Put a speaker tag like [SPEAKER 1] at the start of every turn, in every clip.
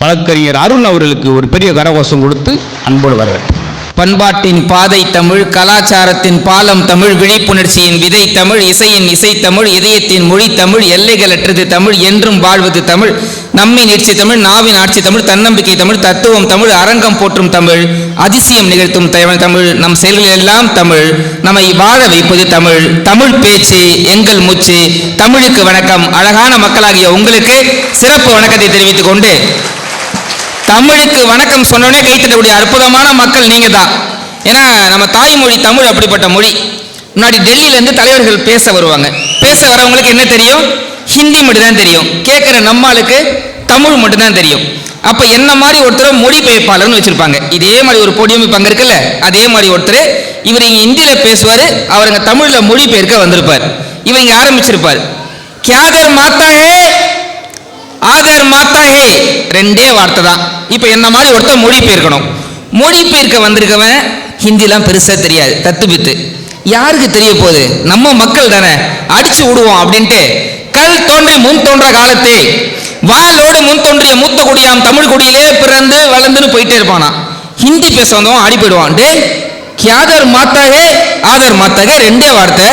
[SPEAKER 1] வழக்கறிஞர் அருண் அவர்களுக்கு ஒரு பெரிய கரகோஷம் கொடுத்து அன்போடு வரவேற்று.
[SPEAKER 2] பண்பாட்டின் பாதை தமிழ், கலாச்சாரத்தின் பாலம் தமிழ், விழிப்புணர்ச்சியின் விதை தமிழ், இசையின் இசை தமிழ், இதயத்தின் மொழி தமிழ், எல்லைகளற்றது தமிழ், என்றும் வாழ்வது தமிழ், நம்மை நீட்சி தமிழ், நாவின் ஆட்சி தமிழ், தன்னம்பிக்கை தமிழ், தத்துவம் தமிழ், அரங்கம் போற்றும் தமிழ், அதிசயம் நிகழ்த்தும் தமிழ், நம் செயல்கள் எல்லாம் தமிழ், நம்மை வாழ வைப்பது தமிழ், தமிழ் பேச்சு எங்கள் மூச்சு, தமிழுக்கு வணக்கம். அழகான மக்களாகிய உங்களுக்கு சிறப்பு வணக்கத்தை தெரிவித்துக் கொண்டு, தமிழுக்கு வணக்கம் சொன்னோடனே கைத்தட்டக்கூடிய அற்புதமான மக்கள் நீங்க தான். ஏன்னா நம்ம தாய்மொழி தமிழ் அப்படிப்பட்ட மொழி. முன்னாடி டெல்லியிலேருந்து தலைவர்கள் பேச வருவாங்க. பேச வரவங்களுக்கு என்ன தெரியும்? ஹிந்தி மட்டும் தான் தெரியும். கேட்குற நம்மளுக்கு தமிழ் மட்டும் தான் தெரியும். அப்போ என்ன மாதிரி ஒருத்தர் மொழிபெயர்ப்பாளர்னு வச்சிருப்பாங்க. இதே மாதிரி ஒரு போடியம் இப்போ அங்கே இருக்குல்ல, அதே மாதிரி ஒருத்தர் இவர் இங்கே ஹிந்தியில் பேசுவார், அவர் அங்கே தமிழில் மொழிபெயர்க்க வந்திருப்பார். இவர் இங்கே ஆரம்பிச்சிருப்பார், கியாதர் மாத்தா ஹே ஆதர் மாத்தா ஹே, ரெண்டே வார்த்தை தான். இப்போ என்ன மாதிரி ஒருத்தர் மொழிபெயர்க்கணும். மொழிபெயர்க்க வந்திருக்கவன் ஹிந்திலாம் பெருசாக தெரியாது, தத்துபித்து. யாருக்கு தெரிய போகுது? நம்ம மக்கள் தானே, அடிச்சு விடுவோம் அப்படின்ட்டு கல் தோன்றி முன் தோன்ற காலத்தே வாளோடு முன் தோன்றிய மூத்த குடியாம் தமிழ் குடியிலே பிறந்து வளர்ந்துன்னு போயிட்டே இருப்பானா. ஹிந்தி பேச வந்தவன் ஆடி போயிடுவான். டே கியாதர் மாத்தாகே ஆதர் மாத்தாகே, ரெண்டே வார்த்தை.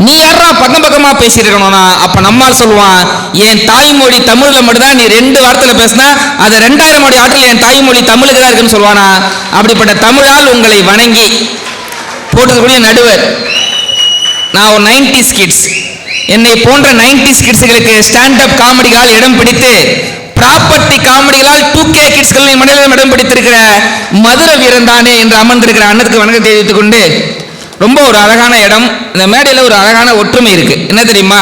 [SPEAKER 2] நீ யாரா பக்கம் பக்கமா பேசிட்டு இருக்கணும்னா அப்ப நம்மால் சொல்லுவான், என் தாய்மொழி தமிழ்ல மட்டும்தான் நீ ரெண்டு வார்த்தையில பேசினா அதை 2000 மணி ஆற்றில் என் தாய்மொழி தமிழுக்கு தான் இருக்குன்னு சொல்லுவானா. அப்படிப்பட்ட தமிழால் உங்களை வணங்கி போட்டதுக்கூடிய நடுவர், நான் ஒரு 90s கிட்ஸ், என்னை போன்ற 90s கிட்ஸ்களுக்கு ஸ்டாண்டப் காமெடிகளால் இடம் பிடித்து ப்ராப்பர்ட்டி காமெடிகளால் 2K கிட்ஸ்களின் மனிதர்களும் இடம் பிடித்திருக்கிற மதுரை வீரன் தானே என்று அமர்ந்திருக்கிற அண்ணத்துக்கு வணக்கம் தெரிவித்துக் கொண்டு, ரொம்ப ஒரு அழகான இடம். இந்த மேடையில் ஒரு அழகான ஒற்றுமை இருக்கு. என்ன தெரியுமா?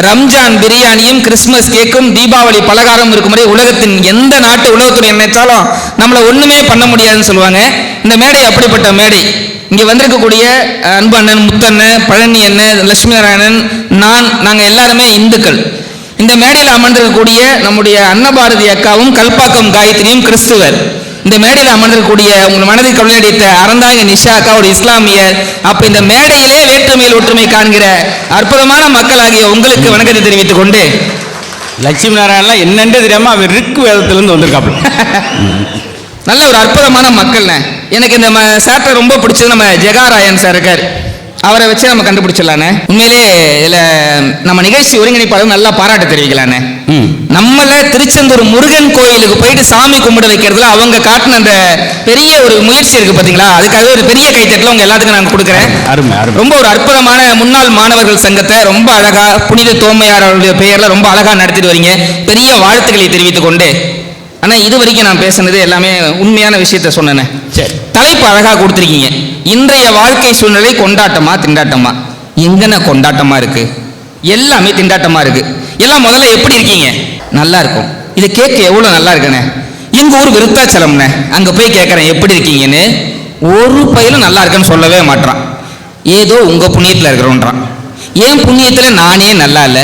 [SPEAKER 2] ரம்ஜான் பிரியாணியும் கிறிஸ்துமஸ் கேக்கும் தீபாவளி பலகாரம் இருக்கும் வரை உலகத்தின் எந்த நாட்டு உலகத்துறை நினைச்சாலும் நம்மளை ஒண்ணுமே பண்ண முடியாதுன்னு சொல்லுவாங்க. இந்த மேடை அப்படிப்பட்ட மேடை. இங்க வந்திருக்கக்கூடிய அன்பு அண்ணன், முத்தண்ணன், பழனி அண்ணன், லட்சுமி நாராயணன், நாங்கள் எல்லாருமே இந்துக்கள். இந்த மேடையில் அமர்ந்திருக்கக்கூடிய நம்முடைய அன்னபாரதி அக்காவும் கல்பாக்கம் காயத்ரியும் கிறிஸ்துவர். இந்த மேடையில் அமர்ந்திருக்கக்கூடிய உங்கள் மனதில் கவலையடித்த அறந்தாங்க நிஷா அக்கா ஒரு இஸ்லாமியர். அப்ப இந்த மேடையிலே வேற்றுமையில் ஒற்றுமை காண்கிற அற்புதமான மக்களாகிய உங்களுக்கு வணக்கத்தை தெரிவித்துக் கொண்டு,
[SPEAKER 1] லட்சுமி நாராயணன்லாம் என்னென்று தெரியாம அவர் ரிக்கு வேதத்திலிருந்து வந்திருக்காப்புல.
[SPEAKER 2] நல்ல ஒரு அற்புதமான மக்கள்ண்ணே. எனக்கு இந்த சாப்டர் ரொம்ப பிடிச்சது. நம்ம ஜெகாராயன் சார் இருக்கார், அவரை வச்சு நம்ம கண்டுபிடிச்சிடலானே. உண்மையிலே இதுல நம்ம நிகழ்ச்சி ஒருங்கிணைப்பாளர் நல்லா பாராட்டு தெரிவிக்கலானே. நம்மள திருச்செந்தூர் முருகன் கோயிலுக்கு போயிட்டு சாமி கும்பிட வைக்கிறதுல அவங்க காட்டின அந்த பெரிய ஒரு முயற்சி இருக்கு பாத்தீங்களா, அதுக்காக ஒரு பெரிய கைத்தட்டல உங்க எல்லாத்துக்கும் நான் கொடுக்குறேன். ரொம்ப ஒரு அற்புதமான முன்னாள் மாணவர்கள் சங்கத்தை ரொம்ப அழகா புனித தோமையார் அவருடைய பெயர்ல ரொம்ப அழகா நடத்திட்டு வரீங்க. பெரிய வாழ்த்துக்களை தெரிவித்துக் கொண்டு, ஆனா இது வரைக்கும் நான் பேசுனது எல்லாமே உண்மையான விஷயத்த சொன்னேன். சரி, தலைப்பு அழகா கொடுத்துருக்கீங்க. இன்றைய வாழ்க்கை சூழ்நிலை கொண்டாட்டமா திண்டாட்டமா? எங்கன கொண்டாட்டமா இருக்கு, எல்லாமே திண்டாட்டமா இருக்கு. எல்லாம் முதல்ல எப்படி இருக்கீங்க? நல்லா இருக்கும். இதை கேட்க எவ்வளவு நல்லா இருக்குண்ணே. எங்க ஊர் விருத்தாச்சலம்ண்ணே, அங்க போய் கேட்கறேன் எப்படி இருக்கீங்கன்னு, ஒரு பயிலும் நல்லா இருக்குன்னு சொல்லவே மாட்டான். ஏதோ உங்க புண்ணியத்துல இருக்கிறோன்றான். ஏன் புண்ணியத்துல நானே நல்லா இல்லை,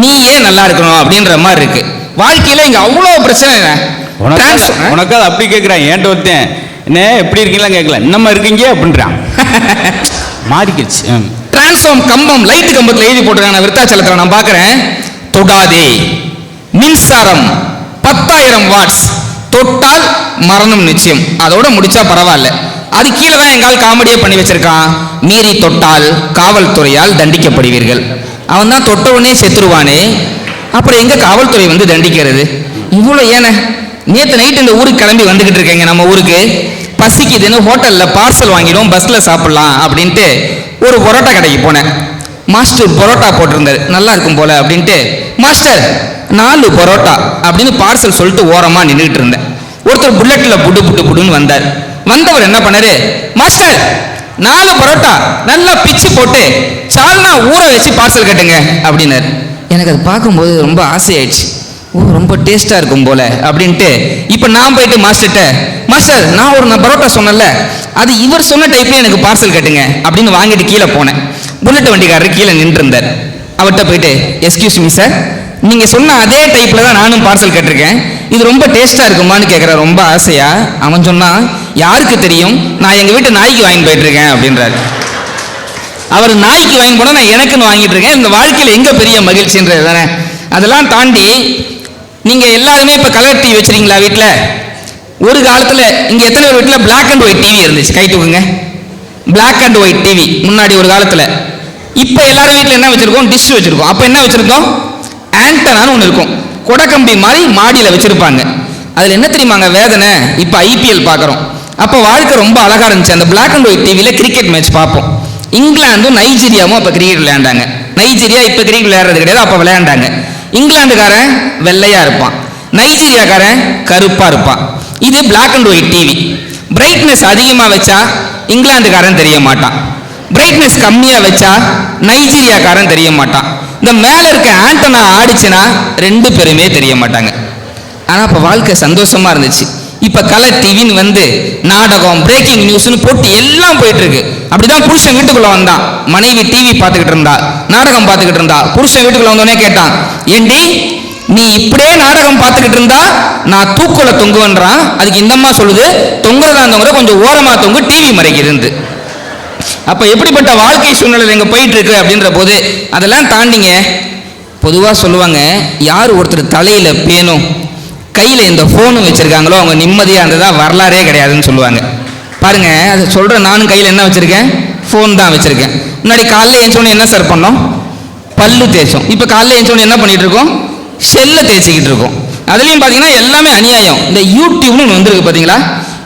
[SPEAKER 2] நீ ஏன் நல்லா இருக்கணும் அப்படின்ற மாதிரி இருக்கு. வாழ்க்கையில இங்க அவ்வளவு பிரச்சனை.
[SPEAKER 1] உனக்கு அது அப்படி கேட்கிறான். ஏன்ட்ட ஒருத்தன் என்ன எப்படி இருக்கீங்களா கேட்கல, நம்ம இருக்கீங்க அப்படின்றான். மாறிக்கிடுச்சு.
[SPEAKER 2] டிரான்ஸ்ஃபார்ம் கம்பம் லைட் கம்பத்தில் எழுதி போட்டுருக்காங்க விருத்தாச்சலத்தில். நான் பார்க்குறேன், தொடாதே மின்சாரம் 10,000 வாட்ஸ், தொட்டால் மரணம் நிச்சயம். அதோட முடிச்சா பரவாயில்ல. அது கீழே தான் எங்கால் காமெடியே பண்ணி வச்சிருக்கான், மீறி தொட்டால் காவல்துறையால் தண்டிக்கப்படுவீர்கள். அவன் தான் தொட்டவுடனே செத்துருவானே, அப்புறம் எங்க காவல்துறை வந்து தண்டிக்கிறது? இவ்வளோ ஏன? நேற்று நைட்டு இந்த ஊருக்கு கிளம்பி வந்துகிட்டு இருக்கேங்க. நம்ம ஊருக்கு பசிக்குதுன்னு ஹோட்டல்ல பார்சல் வாங்கிடும், பஸ்ல சாப்பிடலாம் அப்படின்ட்டு ஒரு பரோட்டா கடைக்கு போனேன். மாஸ்டர் பரோட்டா போட்டிருந்தாரு, நல்லா இருக்கும் போல அப்படின்ட்டு, மாஸ்டர் 4 பரோட்டா அப்படின்னு பார்சல் சொல்லிட்டு ஓரமா நின்றுட்டு இருந்தேன். ஒருத்தர் புல்லட்ல புடு புடு புடுன்னு வந்தார். வந்தவர் என்ன பண்ணாரு, மாஸ்டர் 4 பரோட்டா நல்லா பிச்சு போட்டு சால்னா ஊற வச்சு பார்சல் கட்டுங்க அப்படின்னாரு. எனக்கு அது பார்க்கும்போது ரொம்ப ஆசையாயிடுச்சு. ஓ, ரொம்ப டேஸ்டா இருக்கும் போல அப்படின்ட்டு இப்போ நான் போயிட்டு மாஸ்டர்கிட்ட, மாஸ்டர் நான் ஒரு பரோட்டா சொன்னல, அது இவர் சொன்ன டைப்லேயே எனக்கு பார்சல் கட்டுங்க அப்படின்னு வாங்கிட்டு கீழே போனேன். புல்லட் வண்டிக்காரர் கீழே நின்று இருந்தார். அவர்கிட்ட போயிட்டு, எஸ்கியூஸ் மீ சார், நீங்க சொன்ன அதே டைப்ல தான் நானும் பார்சல் கட்டிருக்கேன், இது ரொம்ப டேஸ்டா இருக்குமான்னு கேட்குறேன் ரொம்ப ஆசையா. அவன் சொன்னா, யாருக்கு தெரியும், நான் எங்க வீட்டு நாய்க்கு வாங்கி போயிட்டு இருக்கேன் அப்படின்றாரு. அவர் நாய்க்கு வாங்கி போனா நான் எனக்குன்னு வாங்கிட்டு இருக்கேன். இந்த வாழ்க்கையில் எங்க பெரிய மகிழ்ச்சின்றது தானே. அதெல்லாம் தாண்டி நீங்க எல்லாருமே இப்ப கலர் டிவி வச்சிருக்கீங்களா வீட்டுல? ஒரு காலத்துல இங்க எத்தனை பேர் வீட்டுல பிளாக் அண்ட் ஒயிட் டிவி இருந்துச்சு? கை தூக்குங்க. பிளாக் அண்ட் ஒயிட் டிவி முன்னாடி ஒரு காலத்துல. இப்ப எல்லாரும் வீட்டுல என்ன வச்சிருக்கோம்? டிஷ் வச்சிருக்கோம். அப்ப என்ன வச்சிருக்கோம்? ஆண்டனான்னு ஒண்ணு இருக்கும், கொடக்கம்பி மாதிரி மாடியில வச்சிருப்பாங்க. அதுல என்ன தெரியுமாங்க வேதனை? இப்ப ஐபிஎல் பாக்குறோம். அப்ப வாழ்க்கை ரொம்ப அழகா இருந்துச்சு. அந்த பிளாக் அண்ட் ஒயிட் டிவில கிரிக்கெட் மேட்ச் பார்ப்போம். இங்கிலாந்தும் நைஜீரியாவும் அப்ப கிரிக்கெட் விளையாண்டாங்க. நைஜீரியா இப்ப கிரிக்கெட் விளையாடுறது கிடையாது, அப்ப விளையாண்டாங்க. இங்கிலாந்துக்காரன் வெள்ளையா இருப்பான், நைஜீரியாக்காரன் கருப்பா இருப்பான். இது black and white TV. Brightness அதிகமா வச்சா இங்கிலாந்துக்காரன் தெரிய மாட்டான், பிரைட்னஸ் கம்மியா வச்சா நைஜீரியாக்காரன் தெரிய மாட்டான். இந்த மேல இருக்க ஆண்டனா ஆடிச்சுன்னா ரெண்டு பேருமே தெரிய மாட்டாங்க. ஆனா அப்ப வாழ்க்கை சந்தோஷமா இருந்துச்சு. இப்ப கலர் டிவின்னு வந்து நாடகம், பிரேக்கிங் நியூஸ்னு போட்டு எல்லாம் போயிட்டு இருக்கு. அப்படிதான் புருஷன் வீட்டுக்குள்ள வந்தான், மனைவி டிவி பார்த்துக்கிட்டு இருந்தா, நாடகம் பார்த்துக்கிட்டு இருந்தா. புருஷன் வீட்டுக்குள்ள வந்தோடனே கேட்டான், ஏண்டி நீ இப்படியே நாடகம் பார்த்துக்கிட்டு இருந்தா நான் தூக்குல தொங்குவன்றான். அதுக்கு இந்த அம்மா சொல்லுது, தொங்குறதா இருந்தவங்க கொஞ்சம் ஓரமா தொங்கு, டிவி மறைக்கிறது. அப்ப எப்படிப்பட்ட வாழ்க்கை சூழ்நிலை எங்க போயிட்டு இருக்கு அப்படின்ற போது அதெல்லாம் தாண்டிங்க. பொதுவா சொல்லுவாங்க, யார் ஒருத்தர் தலையில பேனும் கையில இந்த போனும் வச்சிருக்காங்களோ அவங்க நிம்மதியா இருந்ததா வரலாறே கிடையாதுன்னு சொல்லுவாங்க. பாருங்க, அது சொல்ற நானும் கையில என்ன வச்சிருக்கேன்? போன் தான் வச்சிருக்கேன். முன்னாடி காலைல ஏஞ்சோன்னு என்ன சார் பண்ணோம்? பல்லு தேய்ச்சோம். இப்ப காலைல ஏஞ்சோன்னு என்ன பண்ணிட்டு இருக்கோம்? செல்ல தேய்ச்சிக்கிட்டு இருக்கோம். அதுலயும் பாத்தீங்கன்னா எல்லாமே அநியாயம். இந்த யூடியூப்னு ஒன்று வந்திருக்கு பாத்தீங்களா?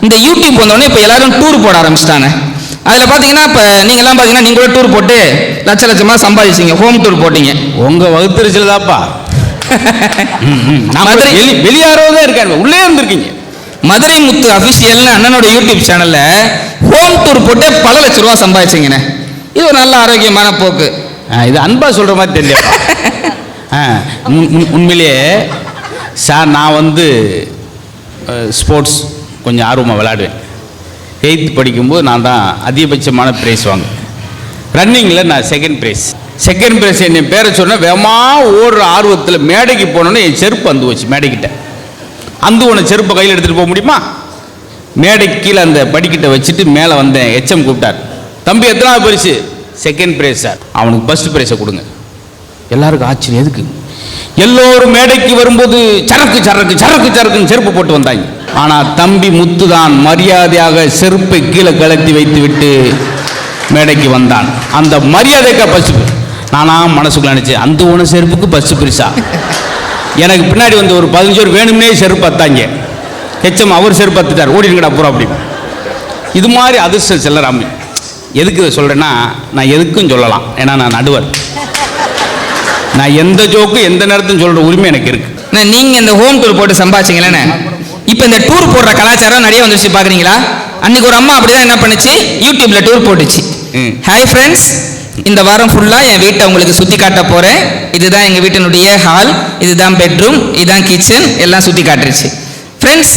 [SPEAKER 2] இந்த யூடியூப் வந்தோடனே இப்ப எல்லாரும் டூர் போட ஆரம்பிச்சிட்டாங்க. அதுல பாத்தீங்கன்னா இப்ப நீங்க எல்லாம் பாத்தீங்கன்னா நீங்க கூட டூர் போட்டு லட்ச லட்சமா சம்பாதிச்சீங்க, ஹோம் டூர் போட்டீங்க.
[SPEAKER 1] உங்க வகுத்தறிச்சல் தாப்பா. வெளியாரதான் இருக்காரு, உள்ளே இருந்திருக்கீங்க.
[SPEAKER 2] மதுரை முத்து அபிஷியல்னு அண்ணனோட யூடியூப் சேனல்ல ஹோம் டூர் போட்டு பல லட்ச ரூபா சம்பாதிச்சீங்கண்ணே. இது ஒரு நல்ல ஆரோக்கியமான போக்கு.
[SPEAKER 1] இது அன்பா சொல்ற மாதிரி தெரியல. உண்மையிலேயே சார், நான் வந்து ஸ்போர்ட்ஸ் கொஞ்சம் ஆர்வமாக விளையாடுவேன். 8th படிக்கும்போது நான் தான் அதிகபட்சமான ப்ரைஸ் வாங்குவேன். ரன்னிங்கில் நான் செகண்ட் ப்ரைஸ். என்னை பேரை சொன்ன வேகமாக ஓடுற ஆர்வத்தில் மேடைக்கு போனோன்னே என் செருப்பு அந்து வச்சு மேடைக்கிட்ட அந்து உன செருப்பை கையில் எடுத்துகிட்டு போக முடியுமா? மேடைக்கு கீழே அந்த படிக்கிட்ட வச்சுட்டு மேலே வந்தேன். எச்எம் கூப்பிட்டார், தம்பி எத்தனாவது பரிசு? Second prize sir. அவனுக்கு ஃபர்ஸ்ட் ப்ரைஸை கொடுங்க. எல்லாருக்கும் ஆச்சரியம். எதுக்கு? எல்லோரும் மேடைக்கு வரும்போது சரக்கு சரக்கு சரக்கு சரக்குன்னு செருப்பு போட்டு வந்தாங்க. ஆனால் தம்பி முத்து தான் மரியாதையாக செருப்பை கீழே கலத்தி வைத்து விட்டு மேடைக்கு வந்தான். அந்த மரியாதைக்கா ஃபர்ஸ்ட். நானா மனசுக்குள்ள நினைச்சேன், அந்த ஒன்று செருப்புக்கு ஃபர்ஸ்ட் பரிசா? எனக்கு பின்னாடி வந்து ஒரு 15 பேர் வேணும்னே செருப்பு அத்தாங்க. ஹெச்எம் அவர் செருப்பு அத்துட்டார், ஓடிடுங்கடா பூரா அப்படி. இது மாதிரி அதிர்ஷ்டம் செல்லராமி. எதுக்கு இதை சொல்கிறேன்னா, நான் எதுக்கும் சொல்லலாம், ஏன்னா நான் நடுவர். நான் எந்த ஜோக்கு எந்த நேரத்தையும் சொல்கிற உரிமை எனக்கு இருக்கு.
[SPEAKER 2] நீங்கள் இந்த ஹோம் டூர் போட்டு சம்பாதிச்சிங்களேண்ணே. இப்போ இந்த டூர் போடுற கலாச்சாரம் நிறைய வந்துருச்சு பார்க்குறீங்களா? அன்னைக்கு ஒரு அம்மா அப்படிதான் என்ன பண்ணுச்சு, யூடியூப்ல டூர் போட்டுச்சு. ஹாய் ஃப்ரெண்ட்ஸ், இந்த வாரம் ஃபுல்லாக என் வீட்டை உங்களுக்கு சுற்றி காட்ட போகிறேன். இதுதான் எங்கள் வீட்டினுடைய ஹால், இதுதான் பெட்ரூம், இதுதான் கிச்சன், எல்லாம் சுற்றி காட்டுருச்சு. ஃப்ரெண்ட்ஸ்,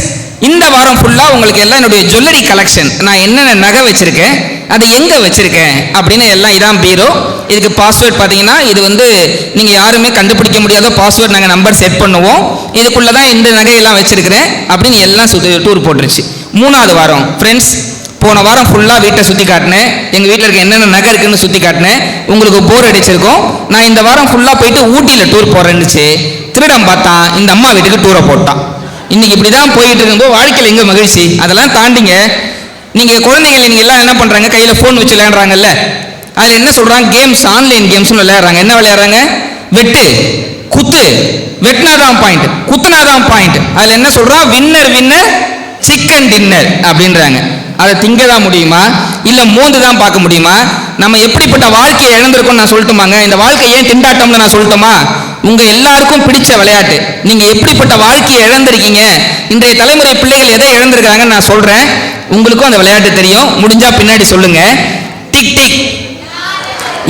[SPEAKER 2] இந்த வாரம் ஃபுல்லாக உங்களுக்கு எல்லாம் என்னுடைய ஜுவல்லரி கலெக்ஷன், நான் என்னென்ன நகை வச்சுருக்கேன், அது எங்கே வச்சுருக்கேன் அப்படின்னு எல்லாம். இதான் பீரோ. இதுக்கு பாஸ்வேர்ட் பார்த்தீங்கன்னா, இது வந்து நீங்கள் யாருமே கண்டுபிடிக்க முடியாத பாஸ்வேர்ட். நாங்கள் நம்பர் செட் பண்ணுவோம். இதுக்குள்ளே தான் இந்த நகையெல்லாம் வச்சுருக்கிறேன் அப்படின்னு எல்லாம் டூர் போட்டுருச்சு. 3வது வாரம் ஃப்ரெண்ட்ஸ், போன வாரம் ஃபுல்லாக வீட்டை சுற்றி காட்டினேன். எங்கள் வீட்டில் இருக்க என்னென்ன நகை இருக்குன்னு சுற்றி காட்டினேன். உங்களுக்கு போர் அடிச்சிருக்கோம். நான் இந்த வாரம் ஃபுல்லாக போயிட்டு ஊட்டியில் டூர் போகிறேன்னுச்சு. திருடம் பார்த்தான், இந்த அம்மா வீட்டுக்கு டூரை போட்டான். இன்னைக்கு இப்படி தான் போயிட்டு இருக்கும்போது வாழ்க்கையில் எங்கே மகிழ்ச்சி? அதெல்லாம் தாண்டிங்க. நீங்கள் குழந்தைகள் நீங்கள் எல்லாம் என்ன பண்ணுறாங்க, கையில் ஃபோன் வச்சு விளையாடுறாங்கல்ல, அதில் என்ன சொல்கிறாங்க, கேம்ஸ், ஆன்லைன் கேம்ஸ்னு விளையாடுறாங்க. என்ன விளையாடுறாங்க? வெட்டு, குத்து, வெட்டினாதான் பாயிண்ட், குத்துனாதான் பாயிண்ட். அதில் என்ன சொல்கிறான், வின்னர் வின்னர் சிக்கன் டின்னர் அப்படின்றாங்க. அதை திங்க தான் முடியுமா, இல்லை மோந்து தான் பார்க்க முடியுமா? நம்ம எப்படிப்பட்ட வாழ்க்கையை இழந்திருக்கோம்னு நான் சொல்லட்டுமாங்க? இந்த வாழ்க்கை ஏன் திண்டாட்டம்னு நான் சொல்லட்டுமா? உங்க எல்லாருக்கும் பிடிச்ச விளையாட்டு. நீங்க எப்படிப்பட்ட வாழ்க்கையை இழந்திருக்கீங்க, இன்றைய தலைமுறை பிள்ளைகள் எதை இழந்திருக்காங்கன்னு நான் சொல்றேன். உங்களுக்கும் அந்த விளையாட்டு தெரியும், முடிஞ்சா பின்னாடி சொல்லுங்க. டிக் டிக்,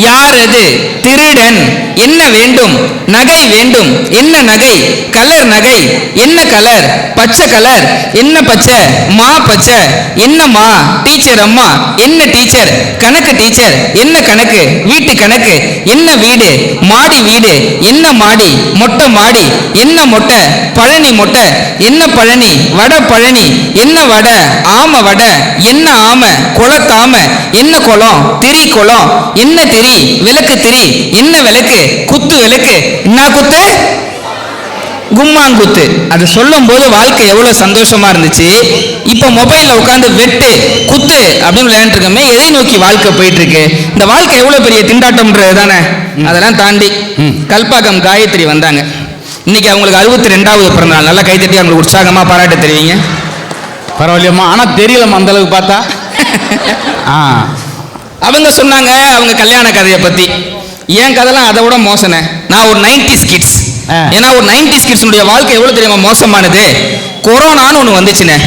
[SPEAKER 2] யார் அது? திருடன். என்ன வேண்டும்? நகை வேண்டும். என்ன நகை? கலர் நகை. என்ன கலர்? பச்சை கலர். என்ன பச்சை? மா பச்சை. என்ன மா? டீச்சர் அம்மா. என்ன டீச்சர்? கணக்கு டீச்சர். என்ன கணக்கு? வீட்டு கணக்கு. என்ன வீடு? மாடி வீடு. என்ன மாடி? மொட்டை மாடி. என்ன மொட்டை? பழனி மொட்டை. என்ன பழனி? வடை பழனி. என்ன வடை? ஆமை வடை. என்ன ஆமை? குளத்தாமை. என்ன குளம்? திரி குளம். என்ன திரி? விளக்கு திரி. என்ன விளக்கு? குத்து விளக்கு. என்ன குத்து? கும்மாங்குத்து. அது சொல்லும் போது வாழ்க்கை எவ்வளவு சந்தோஷமா இருந்துச்சு. இப்ப மொபைல்ல உட்காந்து வெட்டு குத்து அப்படின்னு விளையாண்டு இருக்கோமே, எதை நோக்கி வாழ்க்கை போயிட்டு இருக்கு? இந்த வாழ்க்கை எவ்வளவு பெரிய திண்டாட்டம்ன்றது தானே. அதெல்லாம் தாண்டி கல்பாக்கம் காயத்ரி வந்தாங்க. இன்னைக்கு அவங்களுக்கு 62வது பிறந்தநாள். நல்லா கைத்தட்டி அவங்களுக்கு உற்சாகமா பாராட்டு தெரிவிங்க.
[SPEAKER 1] பரவாயில்லையம்மா, ஆனால் தெரியலம்மா அந்த அளவுக்கு பார்த்தா.
[SPEAKER 2] அவங்க சொன்னாங்க அவங்க கல்யாண கதையை பத்தி. என் கதைலாம் அதை விட மோசனே. நான் ஒரு 90s கிட்ஸ். ஏன்னா ஒரு 90s கிட்ஸுடைய வாழ்க்கை எவ்வளவு தெரியுமா மோசமானது. கொரோனான்னு ஒன்று வந்துச்சுனே.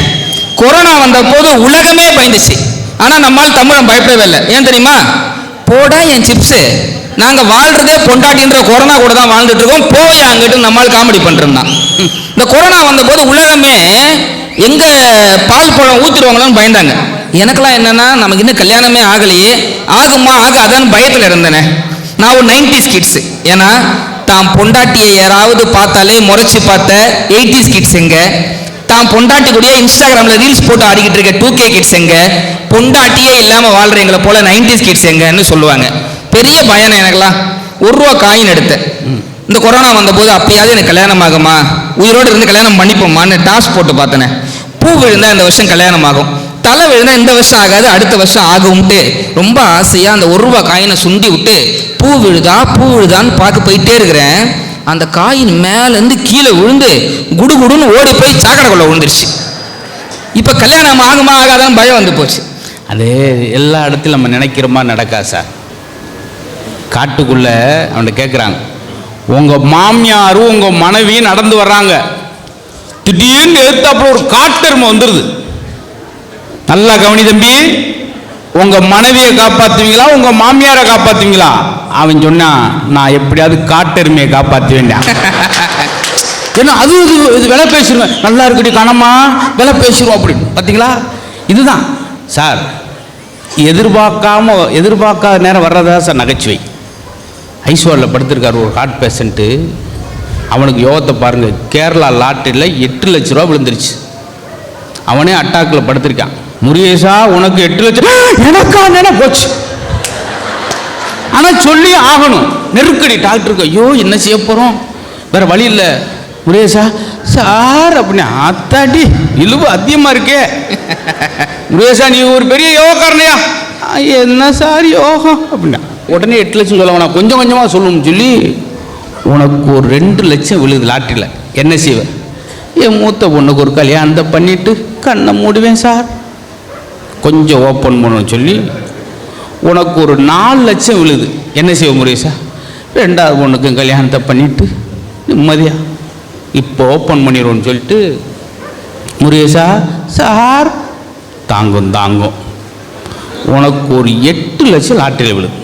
[SPEAKER 2] கொரோனா வந்த போது உலகமே பயந்துச்சு. ஆனா நம்மால் தமிழன் பயப்படவே இல்லை. ஏன் தெரியுமா? போடா என் சிப்ஸு, நாங்க வாழ்றதே பொண்டாட்டின்ற கொரோனா கூட தான் வாழ்ந்துட்டு இருக்கோம், போய் அங்கிட்டு நம்மால் காமெடி பண்றோம்னா. இந்த கொரோனா வந்த போது உலகமே எங்க பால் பழம் ஊத்திடுவாங்களான்னு பயந்தாங்க. எனக்கெல்லாம் என்னன்னா, நமக்கு இன்னும் கல்யாணமே ஆகலையே, ஆகுமா ஆகாதான்னு பயத்தில் இருந்தேனே. நான் ஒரு 90s கிட்ஸ். ஏன்னா தாம் பொண்டாட்டியை யாராவது பார்த்தாலே முறைச்சு பார்த்த 80s கிட்ஸ் எங்க, தாம் பொண்டாட்டி கூடயே இன்ஸ்டாகிராம்ல ரீல்ஸ் போட்டு ஆடிக்கிட்டு இருக்க 2K கிட்ஸ் எங்க, பொண்டாட்டியே இல்லாம வாழ்றீங்கள போல 90s கிட்ஸ் எங்கன்னு சொல்லுவாங்க. பெரிய பயம் எனக்கெல்லாம். ₹1 காயின் எடுத்தேன். இந்த கொரோனா வந்த போது அப்பயாவது எனக்கு கல்யாணம் ஆகுமா, உயிரோடு இருந்து கல்யாணம் பண்ணிப்போமான்னு டாஸ் போட்டு பார்த்தனே. பூ விழுந்தா இந்த வருஷம் கல்யாணம் ஆகும், தலை விழுந்தா இந்த வருஷம் ஆகாது அடுத்த வருஷம் ஆகும்ட்டு ரொம்ப ஆசையா அந்த ₹1 காயினை சுண்டி விட்டு பூ விழுதான்னு பார்க்க போயிட்டே இருக்கிறேன். அந்த காயின் மேலேருந்து கீழே விழுந்து குடுகுடுன்னு ஓடி போய் சாக்கடைக்குள்ள விழுந்துருச்சு. இப்போ கல்யாணம் ஆகுமா ஆகாதான்னு பயம் வந்து போச்சு.
[SPEAKER 1] அது எல்லா இடத்துலையும் நம்ம நினைக்கிற மாதிரி நடக்கா சார். காட்டுக்குள்ள அவன்கிட்ட கேட்குறாங்க, உங்கள் மாமியாரும் உங்கள் மனைவியும் நடந்து வர்றாங்க, திடீர்னு எடுத்தாப்புல ஒரு காட்டெருமை வந்துடுது. நல்லா கவனி தம்பி, உங்கள் மனைவியை காப்பாற்றுவீங்களா உங்கள் மாமியாரை காப்பாற்றுவீங்களா? அவன் சொன்னான், நான் எப்படியாவது காட்டெருமையை காப்பாற்ற வேண்டாம். ஏன்னா அது இது விலை பேசிடுவேன், நல்லா இருக்குடி கணமா விலை பேசிடுவோம் அப்படின்னு. பார்த்தீங்களா, இதுதான் சார் எதிர்பார்க்காத நேரம் வர்றதா சார் நகைச்சுவை. ஐஸ்வாலில் படுத்திருக்காரு ஒரு ஹார்ட் பேஷண்ட்டு. அவனுக்கு யோகத்தை பாருங்கள், கேரளா லாட்டரியில் 8 லட்ச ரூபா விழுந்துருச்சு. அவனே அட்டாக்கில் படுத்திருக்கான். முருகேஷா உனக்கு 8 லட்சம், எனக்கா நினை போச்சு. ஆனால் சொல்லி ஆகணும், நெருக்கடி. டாக்டருக்கு ஐயோ என்ன செய்ய போகிறோம், வேற வழி இல்லை. முருகேஷா சார் அப்படின்னா அத்தாடி இழுவு அதிகமாக இருக்கே. முருகேஷா நீ ஒரு பெரிய யோகக்காரனையா? என்ன சார் யோகம் அப்படின்னா உடனே 8 லட்சம் சொல்ல வேணாம், கொஞ்சம் கொஞ்சமாக சொல்லணும்னு சொல்லி, உனக்கு ஒரு 2 லட்சம் விழுது லாட்டரியில், என்ன செய்வேன்? என் மூத்த பொண்ணுக்கு ஒரு கல்யாணத்தை பண்ணிவிட்டு கண்ணை மூடுவேன் சார், கொஞ்சம் ஓப்பன் பண்ணணும்னு சொல்லி, உனக்கு ஒரு 4 லட்சம் விழுது, என்ன செய்வேன் முருகேஷா? 2வது பொண்ணுக்கும் கல்யாணத்தை பண்ணிவிட்டு நிம்மதியா இப்போ ஓப்பன் பண்ணிடுவோன்னு சொல்லிட்டு, முருகேஷா சார் தாங்கும் உனக்கு ஒரு 8 லட்சம் லாட்டரியில் விழுது,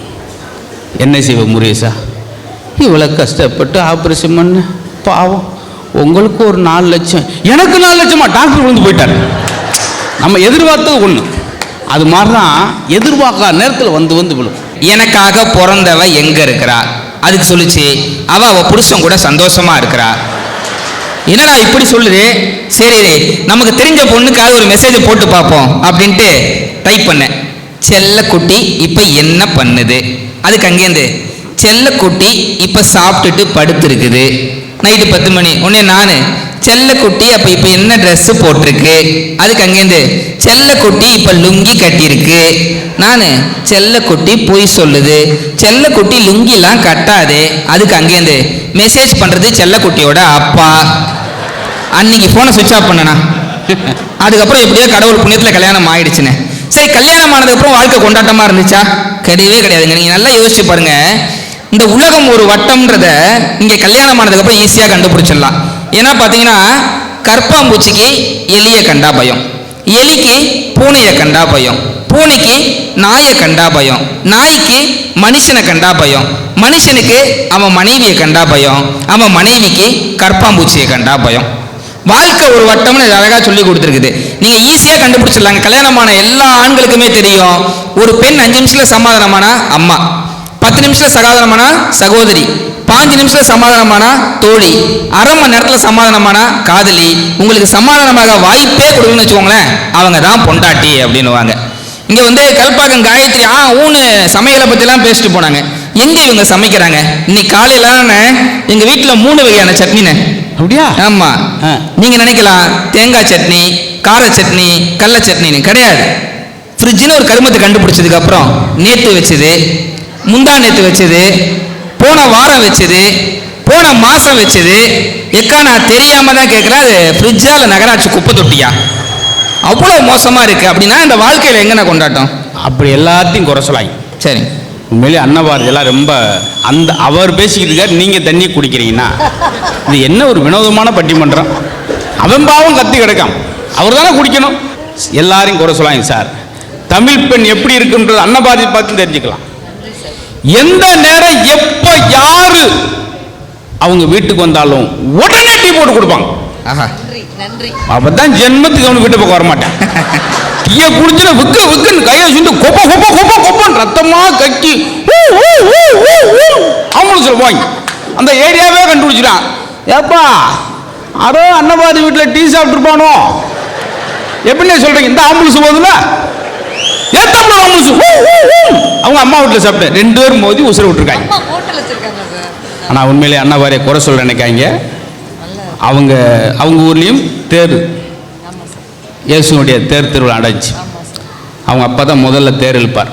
[SPEAKER 1] என்ன செய்வேன் முருகேஷா? இவ்வளோ கஷ்டப்பட்டு ஆப்ரேஷன் பண்ண பாவம், உங்களுக்கு ஒரு 4 லட்சம், எனக்கு 4 லட்சமா? டாக்டர் விழுந்து போயிட்டார். நம்ம எதிர்பார்த்தது ஒன்று, அது மாதிரி தான் எதிர்பார்க்காத நேரத்தில் வந்து விழும்.
[SPEAKER 2] எனக்காக பிறந்தவ எங்க இருக்கிறா? அதுக்கு சொல்லிச்சு, அவ புருஷன் கூட சந்தோஷமா இருக்கிறா. என்னடா இப்படி சொல்லுது? சரி நமக்கு தெரிஞ்ச பொண்ணுக்காக ஒரு மெசேஜ் போட்டு பார்ப்போம் அப்படின்ட்டு டைப் பண்ணேன். செல்லக்குட்டி இப்ப என்ன பண்ணுது? அதுக்கு அங்கேருந்து செல்லக்குட்டி இப்ப சாப்பிட்டுட்டு படுத்திருக்குது. நைட்டு 10 மணி. உடனே நான் செல்லக்குட்டி அப்ப இப்ப என்ன ட்ரெஸ் போட்டிருக்கு? அதுக்கு அங்கேருந்து செல்லக்குட்டி இப்ப லுங்கி கட்டியிருக்கு. நான் செல்லக்குட்டி பொய் சொல்லுது, செல்லக்குட்டி லுங்கிலாம் கட்டாது. அதுக்கு அங்கேருந்து மெசேஜ் பண்றது செல்லக்குட்டியோட அப்பா. அன்னைக்கு போனை சுவிட்ச் ஆஃப் பண்ணனா. அதுக்கப்புறம் எப்படியோ கடவுள் புண்ணியத்தில் கல்யாணம் ஆயிடுச்சுன்னு. சரி, கல்யாணம் ஆனதுக்கப்புறம் வாழ்க்கை கொண்டாட்டமா இருந்துச்சா? கிடையவே கிடையாதுங்க. நீங்க நல்லா யோசிச்சு பாருங்க. இந்த உலகம் ஒரு வட்டம்ன்றத இங்க கல்யாணம் ஆனதுக்கப்புறம் ஈஸியாக கண்டுபிடிச்சிடலாம். ஏன்னா பார்த்தீங்கன்னா, கற்பாம்பூச்சிக்கு எலியை கண்டா பயம், எலிக்கு பூனையை கண்டா பயம், பூனைக்கு நாயை கண்டா பயம், நாய்க்கு மனுஷனை கண்டா பயம், மனுஷனுக்கு அவன் மனைவியை கண்டா பயம், அவன் மனைவிக்கு கற்பாம்பூச்சியை கண்டா பயம். வாழ்க்கை ஒரு வட்டம்னு அழகா சொல்லி கொடுத்துருக்குது. நீங்க ஈஸியா கண்டுபிடிச்சிடலாங்க. கல்யாணமான எல்லா ஆண்களுக்குமே தெரியும், ஒரு பெண் 5 நிமிஷத்துல சமாதானமானா அம்மா, 10 நிமிஷத்துல சமாதானமானா சகோதரி, 5 நிமிஷத்துல சமாதானமானா தோழி, அரை மணி நேரத்துல சமாதானமானா காதலி. உங்களுக்கு சமாதானமாக வாய்ப்பே கொடுக்கணும்னு வச்சுக்கோங்களேன், அவங்க தான் பொண்டாட்டி அப்படின்னுவாங்க. இங்க கல்பாக்கம் காயத்ரி ஊன்னு சமையலை பத்திலாம் பேசிட்டு போனாங்க. எங்க இவங்க சமைக்கிறாங்க? இன்னைக்கு காலையில எங்க வீட்டுல 3 வகையான சட்னினே.
[SPEAKER 1] அப்படியா?
[SPEAKER 2] ஆமா.
[SPEAKER 1] ஆ.
[SPEAKER 2] நீங்க நினைக்கலாம் தேங்காய் சட்னி, கார சட்னி, கடல சட்னி. கிடையாது. ஃப்ரிட்ஜில் ஒரு கருமத்தை கண்டுபிடிச்சதுக்கு அப்புறம் நேத்து வச்சது, முந்தா நேத்து வச்சது, போன வாரம் வச்சது, போன மாசம் வச்சது. எக்கா நான் தெரியாம தான் கேட்கிறேன், அது ஃப்ரிட்ஜா இல்லை நகராட்சி குப்பை தொட்டியா? அவ்வளோ மோசமா இருக்கு. அப்படின்னா இந்த வாழ்க்கையில எங்கன கொண்டாட்டம்?
[SPEAKER 1] அப்படி எல்லாத்தையும் குறை சொல்லாங்க.
[SPEAKER 2] சரி,
[SPEAKER 1] உண்மையிலே அன்னபாரதி எல்லாம் ரொம்ப அந்த அவர் பேசிக்கிட்டு இருக்காரு, நீங்க தண்ணி குடிக்கிறீங்கன்னா இது என்ன ஒரு வினோதமான பட்டிமன்றம்? அவன் பாவம் கத்தி கிடக்காம், அவர் தானே குடிக்கணும். எல்லாரையும் குறை சொல்லாங்க சார். தமிழ் பெண் எப்படி இருக்குன்றது அன்னபாரதி பார்த்து தெரிஞ்சுக்கலாம். எந்த நேரம் எப்ப யாரு அவங்க வீட்டுக்கு வந்தாலும் உடனே டீ போட்டு கொடுப்பாங்க.
[SPEAKER 2] ஆஹா,
[SPEAKER 1] அப்பதான் ஜென்மத்துக்கு அவனு வீட்டு பக்கம் வரமாட்டேன். டீயை குடிச்சுட்டு விக்கு விக்குன்னு கையை சுண்டு கொப்ப கொப்ப கொப்ப கொப்பன்னு ரத்தமா கக்கி அவங்களும் சொல்லுவாங்க. அந்த ஏரியாவே கண்டுபிடிச்சிட்டான். ஏப்பா அதோ அன்னபாரதி வீட்டில் டீ சாப்பிட்டுருப்பானோ எப்படின்னு சொல்றீங்க? இந்த ஆம்புலன்ஸ் போகுதுல, அவங்க அம்மா வீட்டில் சாப்பிட்டேன். 2 பேரும் மோதி உசுர விட்டுருக்காங்க. ஆனால் உண்மையிலே அன்னபாரதியை குறை சொல்ல நினைக்காங்க. அவங்க ஊர்லேயும் தேர், இயேசுனுடைய தேர் திருவிழா அடைச்சு. அவங்க அப்பா தான் முதல்ல தேர் இழுப்பார்.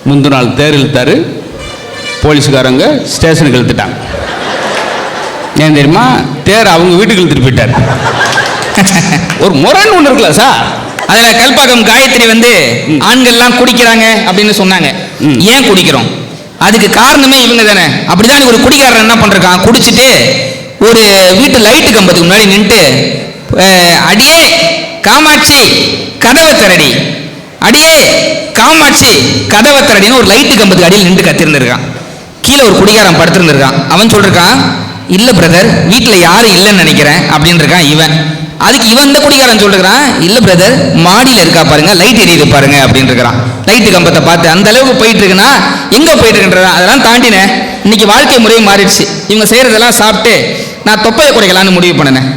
[SPEAKER 1] முந்தின நாள் தேர் இழுத்தாரு. போலீஸுக்காரங்க ஸ்டேஷனுக்கு இழுத்துட்டாங்க. ஏன் தெரியுமா? தேர் அவங்க வீட்டுக்கு இழுத்துட்டு போயிட்டார். ஒரு முறைன்னு ஒன்று இருக்குல்ல சார்.
[SPEAKER 2] அதில் கல்பாக்கம் காயத்ரி வந்து ஆண்கள்லாம் குடிக்கிறாங்க அப்படின்னு சொன்னாங்க. ஏன் குடிக்கிறோம்? அதுக்கு காரணமே இவங்க தானே. அப்படிதான் ஒரு குடிக்காரன் என்ன பண்றான், குடிச்சிட்டு ஒரு வீட்டு லைட்டு கம்பத்துக்கு முன்னாடி நின்றுட்டு, அடியே காமாட்சி கதவை திரடி, அடியே காமாட்சி கதவை திரடின்னு ஒரு லைட்டு கம்பத்துக்கு அடியில் நின்று கத்திருந்திருக்கான். கீழே ஒரு குடிகாரன் படுத்திருந்திருக்கான். அவன் சொல்றான், இல்ல பிரதர் வீட்டில் யாரும் இல்லைன்னு நினைக்கிறேன் அப்படின்னு இருக்கான் இவன். அதுக்கு இவன் இந்த குடிகாரன் சொல்றான், இல்ல பிரதர் மாடியில் இருக்கா பாருங்க, லைட் எரியுது பாருங்க அப்படின்னு இருக்கிறான். லைட்டு கம்பத்தை பார்த்து அந்த அளவுக்கு போயிட்டு இருக்குன்னா எங்க போயிட்டு இருக்குன்றா அதெல்லாம் தாண்டினேன். இன்னைக்கு வாழ்க்கை முறையும் மாறிடுச்சு. இவங்க செய்யறதெல்லாம் சாப்பிட்டு நான் தொப்பையை குறைக்கலான்னு முடிவு பண்ணினேன்.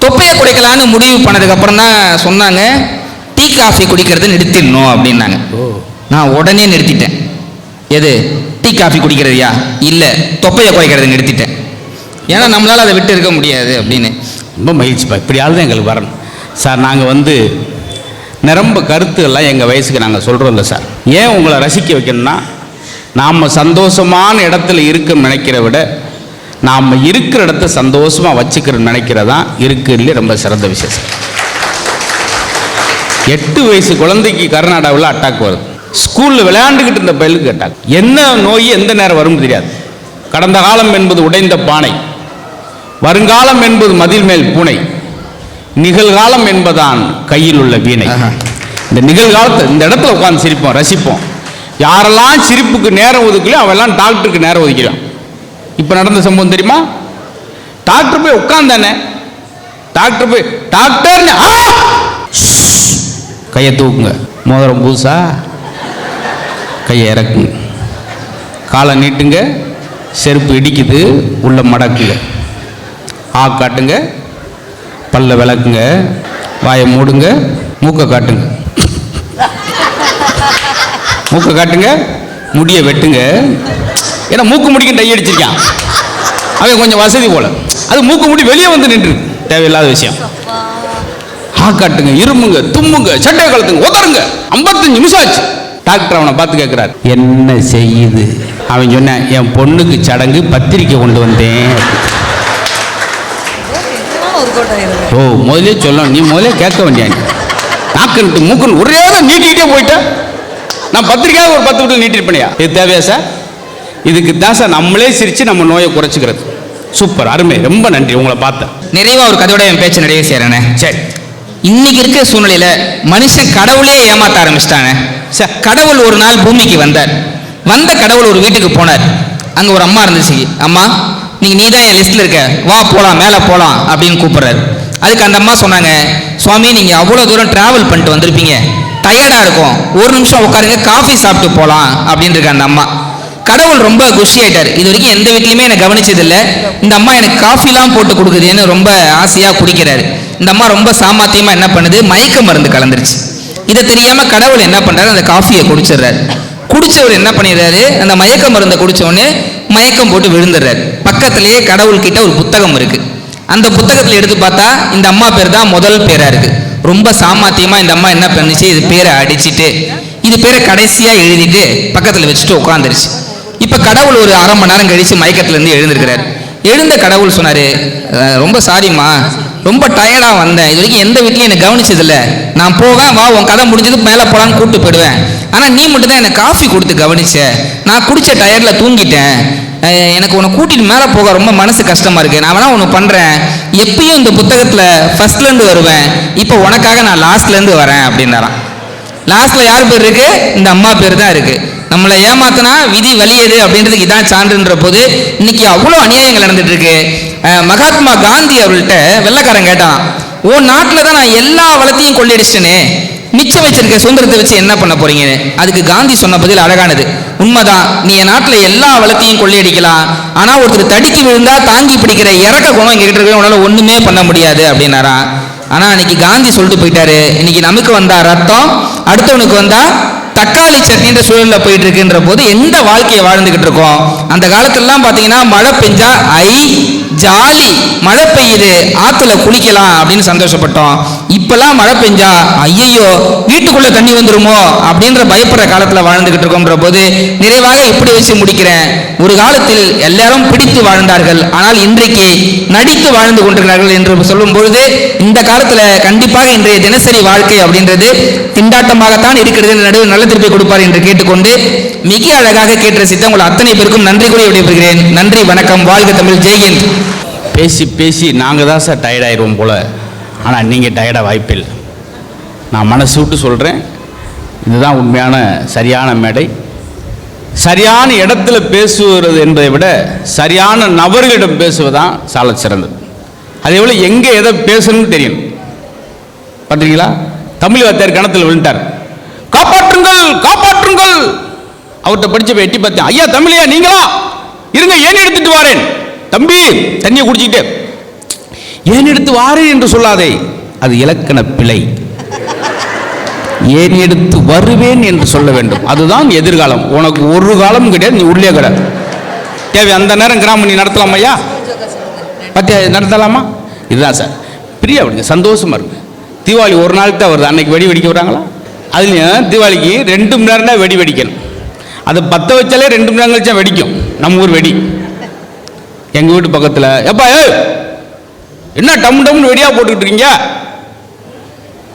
[SPEAKER 2] தொப்பையை குறைக்கலான்னு முடிவு பண்ணதுக்கு அப்புறம் தான் சொன்னாங்க, டீ காஃபி குடிக்கிறத நிறுத்திடணும் அப்படின்னாங்க. நான் உடனே நிறுத்திட்டேன். எது? டீ காஃபி குடிக்கிறதையா? இல்லை, தொப்பையை குறைக்கிறத நிறுத்திட்டேன். ஏன்னா நம்மளால் அதை விட்டு இருக்க முடியாது அப்படின்னு.
[SPEAKER 1] ரொம்ப மகிழ்ச்சிப்பா, இப்படியாவது தான் எங்களுக்கு வரணும் சார். நாங்கள் வந்து நிரம்ப கருத்துக்கள்லாம் எங்கள் வயசுக்கு நாங்கள் சொல்கிறோம் இல்லை சார். ஏன் உங்களை ரசிக்க வைக்கணும்னா, நாம் சந்தோஷமான இடத்துல இருக்குன்னு நினைக்கிறத விட நாம் இருக்கிற இடத்த சந்தோஷமாக வச்சுக்கிறோன்னு நினைக்கிறதான் இருக்கிறதுலே ரொம்ப சிறந்த விஷயம் சார். 8 வயசு குழந்தைக்கு கர்நாடகாவில் அட்டாக் வருது. ஸ்கூலில் விளையாண்டுக்கிட்டு இருந்த பயிலுக்கு அட்டாக். என்ன நோய் எந்த நேரம் வரும்னு தெரியாது. கடந்த காலம் என்பது உடைந்த பானை, வருங்காலம் என்பது மதில் மேல் பூனை, நிகழ்காலம் என்பதான் கையில் உள்ள வீணை. இந்த நிகழ்காலத்தை இந்த இடத்துல உட்காந்து சிரிப்போம், ரசிப்போம். யாரெல்லாம் சிரிப்புக்கு நேரம் ஒதுக்கலையோ அவெல்லாம் டாக்டருக்கு நேரம் ஒதுக்கிறான். இப்போ நடந்த சம்பவம் தெரியுமா? டாக்டர் போய் உட்காந்தானே, டாக்டர் போய் டாக்டர் கையை தூக்குங்க, மோதிரம் பூசா, கையை இறக்குங்க, காலை நீட்டுங்க, செருப்பு இடிக்குது, உள்ள மடக்குங்க, காட்டுங்க, பல்ல விளக்குங்க, வாயை மூடுங்க, மூக்கை காட்டுங்க, மூக்கை காட்டுங்க, முடியை வெட்டுங்க. ஏன்னா மூக்கு முடிக்க டை அடிச்சிருக்கான் அவன், கொஞ்சம் வசதி போல. அது மூக்கு முடி வெளியே வந்து நின்று தேவையில்லாத விஷயம். காட்டுங்க, இருமுங்க, தும்முங்க, சட்டை கழுத்துங்க, உதருங்க. 55 நிமிஷம் ஆச்சு. டாக்டர் அவனை பார்த்து கேட்கிறார், என்ன செய்யுது? அவன் சொன்னான், என் பொண்ணுக்கு சடங்கு, பத்திரிக்கை கொண்டு வந்தேன். ஓ, முதலே சொல்லணும், நீ முதலே கேட்க வேண்டிய. நாக்கு மூக்குன்னு ஒரே நீட்டிக்கிட்டே போயிட்டேன். நான் பத்திரிக்கையாக ஒரு 10 வீட்டில் நீட்டிட்டு பண்ணியா? இது தேவையா சார்? இதுக்கு தான் சார் நம்மளே சிரித்து நம்ம நோயை குறைச்சிக்கிறது. சூப்பர், அருமை, ரொம்ப நன்றி. உங்களை பார்த்தேன்.
[SPEAKER 2] நிறைவா ஒரு கதையோட என் பேச்சு நிறைய செய்யறேனே.
[SPEAKER 1] சரி,
[SPEAKER 2] இன்னைக்கு இருக்க சூழ்நிலையில மனுஷன் கடவுளே ஏமாத்த ஆரம்பிச்சிட்டானே. சார், கடவுள் ஒரு நாள் பூமிக்கு வந்தார். வந்த கடவுள் ஒரு வீட்டுக்கு போனார். அங்க ஒரு அம்மா இருந்துச்சு. அம்மா, நீ தான் என் லிஸ்ட்ல இருக்க, வா போலாம், மேலே போலாம் அப்படின்னு கூப்பிடுறாரு. அதுக்கு அந்த அம்மா சொன்னாங்க, சுவாமி நீங்க அவ்வளவு தூரம் டிராவல் பண்ணிட்டு வந்திருப்பீங்க, டயர்டா இருக்கும், ஒரு நிமிஷம் உட்காருங்க, காஃபி சாப்பிட்டு போலாம் அப்படின்னு இருக்க அந்த அம்மா. கடவுள் ரொம்ப குஷி ஆயிட்டார். இது வரைக்கும் எந்த வீட்லையுமே எனக்கு கவனிச்சதில்லை, இந்த அம்மா எனக்கு காஃபிலாம் போட்டு கொடுக்குதுன்னு ரொம்ப ஆசையாக குடிக்கிறாரு. இந்த அம்மா ரொம்ப சாமர்த்தியமாக என்ன பண்ணுது, மயக்க மருந்து கலந்துருச்சு. இதை தெரியாம கடவுள் என்ன பண்றாரு, அந்த காஃபியை குடிச்சிடுறாரு. குடிச்சவர் என்ன பண்ணிடுறாரு, அந்த மயக்க மருந்தை குடிச்ச உடனே மயக்கம் போட்டு விழுந்துடுறாரு. பக்கத்திலேயே கடவுள் கிட்ட ஒரு புத்தகம் இருக்கு. அந்த புத்தகத்தில் எடுத்து பார்த்தா இந்த அம்மா பேர் தான் முதல் பேரா இருக்கு. ரொம்ப சாமர்த்தியமா இந்த அம்மா என்ன பண்ணுச்சு, இது பேரை அடிச்சுட்டு இது பேரை கடைசியா எழுதிட்டு பக்கத்துல வச்சுட்டு உட்காந்துருச்சு. இப்ப கடவுள் ஒரு அரை மணி நேரம் கழிச்சு மயக்கத்துல இருந்து எழுந்திருக்கிறாரு. எழுந்த கடவுள் சொன்னாரு, ரொம்ப சாரிம்மா, ரொம்ப டயர்டா வந்தேன், இது வரைக்கும் எந்த வீட்லையும் என்னை கவனிச்சதில்ல, நான் போவேன், வா உன் கதை முடிஞ்சது மேலே போலான்னு கூப்பிட்டு போயிடுவேன், ஆனா நீ மட்டும் தான் என்னை காஃபி கொடுத்து கவனிச்ச, நான் குடிச்ச டயர்ல தூங்கிட்டேன், எனக்கு உன்னை கூட்டிட்டு மேலே போக ரொம்ப மனசு கஷ்டமா இருக்கு, நான் வேணா ஒன்று பண்றேன், எப்பயும் இந்த புத்தகத்துல ஃபர்ஸ்ட்ல இருந்து வருவேன், இப்போ உனக்காக நான் லாஸ்ட்ல இருந்து வரேன் அப்படின்னாராம். லாஸ்ட்ல யார் பேர் இருக்கு, இந்த அம்மா பேர் தான் இருக்கு. நம்மளை ஏமாத்தினா விதி வலியது அப்படின்றதுக்கு இதான் சான்றுன்ற போது இன்னைக்கு அவ்வளோ அநியாயங்கள் நடந்துட்டு இருக்கு. மகாத்மா காந்தி அவர்கள்ட்ட வெள்ளைக்காரன் கேட்டான், உன் நாட்டில் தான் நான் எல்லா வளத்தையும் கொள்ளையடிச்சிட்டேனே, மிச்சம் வச்சிருக்க சுதந்திரத்தை வச்சு என்ன பண்ண போறீங்க? அதுக்கு காந்தி சொன்ன பதில் அழகானது. உண்மைதான், நீ என் நாட்டில் எல்லா வளத்தையும் கொள்ளையடிக்கலாம், ஆனா ஒருத்தர் தடுக்கி விழுந்தா தாங்கி பிடிக்கிற இறக்க குணம் எங்ககிட்ட இருக்க, உன்னால ஒண்ணுமே பண்ண முடியாது அப்படின்னாராம். ஆனா அன்னைக்கு காந்தி சொல்லிட்டு போயிட்டாரு, இன்னைக்கு நமக்கு வந்தா ரத்தம், அடுத்தவனுக்கு வந்தா தக்காளி சட்னின்ற சூழல்ல போயிட்டு இருக்குன்ற போது எந்த வாழ்க்கையை வாழ்ந்துகிட்டு இருக்கோம்? அந்த காலத்துலலாம் பாத்தீங்கன்னா மழை பெஞ்சா ஜாலி, மழை பெய்யுது ஆத்துல குளிக்கலாம் அப்படின்னு சந்தோஷப்பட்டோம். இப்பெல்லாம் மழை பெஞ்சா ஐயோ வீட்டுக்குள்ள தண்ணி வந்துருமோ அப்படின்ற பயப்படுற காலத்துல வாழ்ந்துகிட்டு இருக்கோம்ன்ற போது நிறைவாக இப்படி வச்சு முடிக்கிறேன். ஒரு காலத்தில் எல்லாரும் பிடித்து வாழ்ந்தார்கள், ஆனால் இன்றைக்கு நடித்து வாழ்ந்து கொண்டிருக்கிறார்கள் என்று சொல்லும் பொழுது இந்த காலத்துல கண்டிப்பாக இன்றைய தினசரி வாழ்க்கை அப்படின்றது திண்டாட்டமாகத்தான் இருக்கிறது. நடுவில் நல்ல திருப்பி கொடுப்பார் என்று கேட்டுக்கொண்டு மிக அழகாக கேட்டு ரசித்த உங்கள் அத்தனை பேருக்கும் நன்றி கூறி விடைபெறுகிறேன். நன்றி, வணக்கம், வாழ்க தமிழ், ஜெய்ஹிந்த்.
[SPEAKER 1] பேசி பேசி நாங்கள் தான் சார் டயர்டாயிடுவோம் போல், ஆனால் நீங்கள் டயர்டாக வாய்ப்பில்லை. நான் மனசு விட்டு சொல்கிறேன், இதுதான் உண்மையான சரியான மேடை. சரியான இடத்துல பேசுவது என்பதை விட சரியான நபர்களிடம் பேசுவதுதான் சால சிறந்தது. அதே போல் எங்கே எதை பேசணும்னு தெரியும். பார்த்தீங்களா, தமிழ் வாத்தியார் கணத்தில் விழுந்தார், காப்பாற்றுங்கள் காப்பாற்றுங்கள். அவர்கிட்ட படிச்ச எட்டி பார்த்தேன், ஐயா தமிழையா நீங்களா, இருங்க ஏன் எடுத்துட்டு வாரேன். தம்பி தண்ணியை குடிச்சுக்கிட்டே, ஏன் எடுத்து வாரேன் என்று சொல்லாதே, அது இலக்கண பிழை. ஏன் எடுத்து வருவேன் என்று சொல்ல வேண்டும், அதுதான் எதிர்காலம். உனக்கு ஒரு காலம் கிடையாது, நீ உள்ளே கிடையாது. தேவை அந்த நேரம் கிராமம் நீ நடத்தலாமா ஐயா, பத்தியா நடத்தலாமா? இதுதான் சார் பிரியா, அப்படிங்க சந்தோஷமா இருக்கு. தீபாவளி ஒரு நாளுக்கு தான் வருது, அன்னைக்கு வெடி வெடிக்க வராங்களா? அதுலேயும் தீபாவளிக்கு 2 மணி நேரம் தான் வெடி வெடிக்கணும். அதை 10 வச்சாலே 2 மணி நேரம் கழிச்சா வெடிக்கும். நம்ம ஊர் வெடி எங்கள் வீட்டு பக்கத்தில், எப்பா என்ன டம் டம்னு வெடியாக போட்டுக்கிட்டு இருக்கீங்க,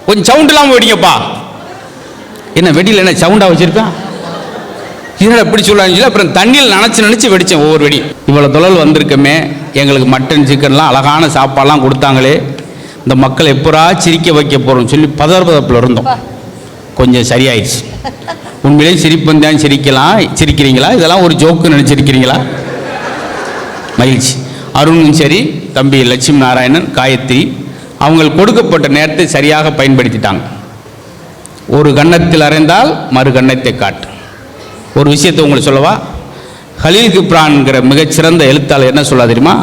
[SPEAKER 1] கொஞ்சம் சவுண்ட் இல்லாமல் வெடிங்கப்பா. என்ன வெடியில் என்ன சவுண்டாக வச்சுருப்பேன், இதனால் எப்படி சொல்லி அப்புறம் தண்ணியில் நினச்சி வெடித்தேன் ஒவ்வொரு வெடி. இவ்வளோ தொழில் வந்திருக்கமே, எங்களுக்கு மட்டன் சிக்கன்லாம் அழகான சாப்பாடெலாம் கொடுத்தாங்களே, இந்த மக்களை எப்பரா சிரிக்க வைக்க போகிறோம்னு சொல்லி பதப்பில் இருந்தோம். கொஞ்சம் சரியாயிடுச்சு. உண்மையிலே சிரிப்பு வந்தான் சிரிக்கிறீங்களா, இதெல்லாம் ஒரு ஜோக்கு நினச்சிருக்கிறீங்களா? மகிழ்ச்சி. அருணும் சரி, தம்பி லட்சுமி நாராயணன், காயத்ரி அவங்க கொடுக்கப்பட்ட நேரத்தை சரியாக பயன்படுத்திட்டாங்க. ஒரு கன்னத்தில் அறைந்தால் மறு கன்னத்தை காட்டு. ஒரு விஷயத்தை உங்களுக்கு சொல்லவா, ஹலீல் கிப்ரான்கிற மிகச்சிறந்த எழுத்தாளர் என்ன சொல்ல தெரியுமா,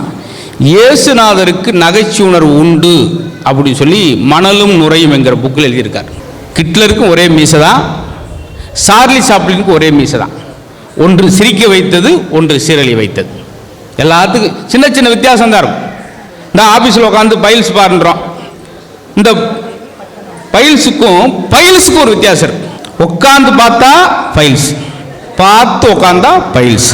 [SPEAKER 1] இயேசுநாதருக்கு நகைச்சுணர்வு உண்டு அப்படின்னு சொல்லி மணலும் நுரையும் என்கிற புக்கில் எழுதியிருக்கார். ஹிட்லருக்கும் ஒரே மீசை தான், சார்லி சாப்ளினுக்கும் ஒரே மீசை தான். ஒன்று சிரிக்க வைத்தது, ஒன்று சீரழி வைத்தது. எல்லாத்துக்கும் சின்ன சின்ன வித்தியாசம் தான் இருக்கும். இந்த ஆஃபீஸில் உட்காந்து பைல்ஸ் பாருன்றோம், இந்த பைல்ஸுக்கும் ஒரு வித்தியாசம் இருக்கு. உட்காந்து பார்த்தா ஃபைல்ஸ், பார்த்து உட்காந்தா பைல்ஸ்.